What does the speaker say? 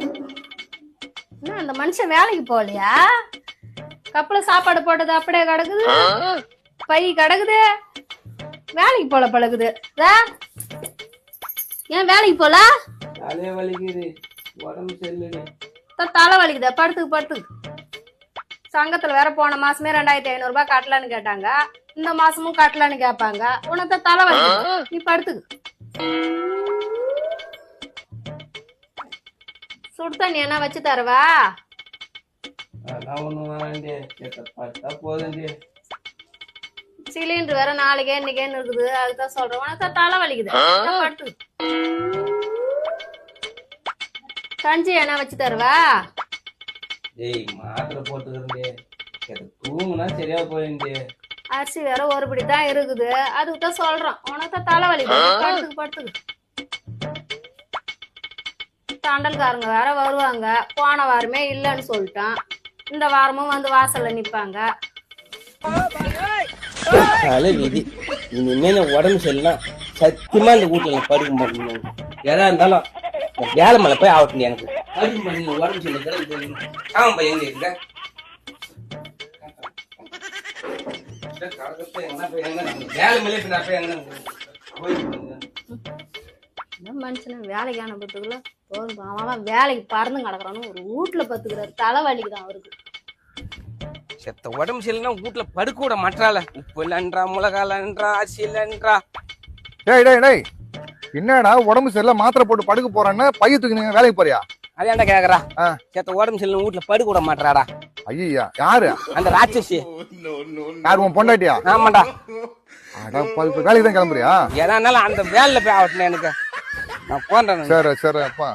என்ன அந்த மனுஷன் வேலைக்கு போகலையா? கப்பல சாப்பாடு போட்டது அப்படியே கிடக்குது, பை கிடக்குது, வேலைக்கு போல பழகுது. ஏன் வேலைக்கு போல? தலை வலிக்குது, உடம்பு சரியில்லை. தலை வலிக்குதா? படுத்துக்கு படுத்துக்கு. சங்கத்துல வேற போன மாசமே 2500 ரூபாய் கட்டலான்னு கேட்டாங்க, இந்த மாசமும் கட்டலான்னு கேட்பாங்க. உனக்கு தலை வலிக்குது, நீ படுத்துக்கு. சுடு தண்ணி என்ன வச்சு தரவா? சிலிண்டர் வேற நாளைக்கே இன்னைக்கேன்னு இருக்குது, அதுதான் சொல்றேன். உனக்கு தலை வலிக்குது, படுத்துக்கு. கஞ்சி என்ன வச்சு தருவா? ஏய் மாத்திரை போட்டுக்கிறேன், தூங்குனா சரியா போயிருந்து. அரிசி வேற ஒரு படி தான் இருக்குது, அதுக்குதான் சொல்றோம். உனக்கு தலைவலி, படுத்துக்கு படுத்துக்கு. தண்டல்காரங்க வேற வருவாங்க, போன வாரமே இல்லைன்னு சொல்லிட்டான், இந்த வாரமும் வந்து வாசல்ல நிப்பாங்க. விதி இனிமே உடம்பு சரியில்லாம் சத்தியமா இந்த வீட்டுல படுக்க மாட்டேன். எதா இருந்தாலும் வேலை மேல போய் ஆகட்டும், எனக்கு படுக்க மாட்டேங்க. உடம்பு சரியில்லை ஆமா பையன் எங்க இருக்க மனுஷன வேலைக்கு அனுப்புறதுக்குள்ள அவன் வேலைக்கு பறந்து கிடக்குறான்னு ஒரு வீட்டுல பத்துக்கிறாரு. தலைவலிக்குதான் அவருக்கு. செத்த உடம்பு சரியில்லைன்னா வீட்டுல படுக்க விட மாட்டாள. உப்பு இல்லன்றா, மிளகா இல்லன்றா, அரிசி இல்லன்றா. டேய் டேய் டேய், என்னடா உடம்பு சரியில்லை மாத்திரை போட்டு படுக்க போறேன்னு பைய தூக்கி நீங்க வேலைக்கு போறியா? அதான்டா கேக்குறா. செத்த உடம்பு சரியில்லை வீட்டுல படுக்க விட மாட்டாடா. ஐயா யாரு? அந்த ராட்சசி. யாரு உன் பொண்டாட்டியா? ஆமாண்டா. அட இப்ப வேலைக்கு தான் கிளம்புறியா? எதா இருந்தாலும் அந்த வேலையில போய் ஆகட்டும் எனக்கு. நான் போன்றேன். சரி சரி அப்பா.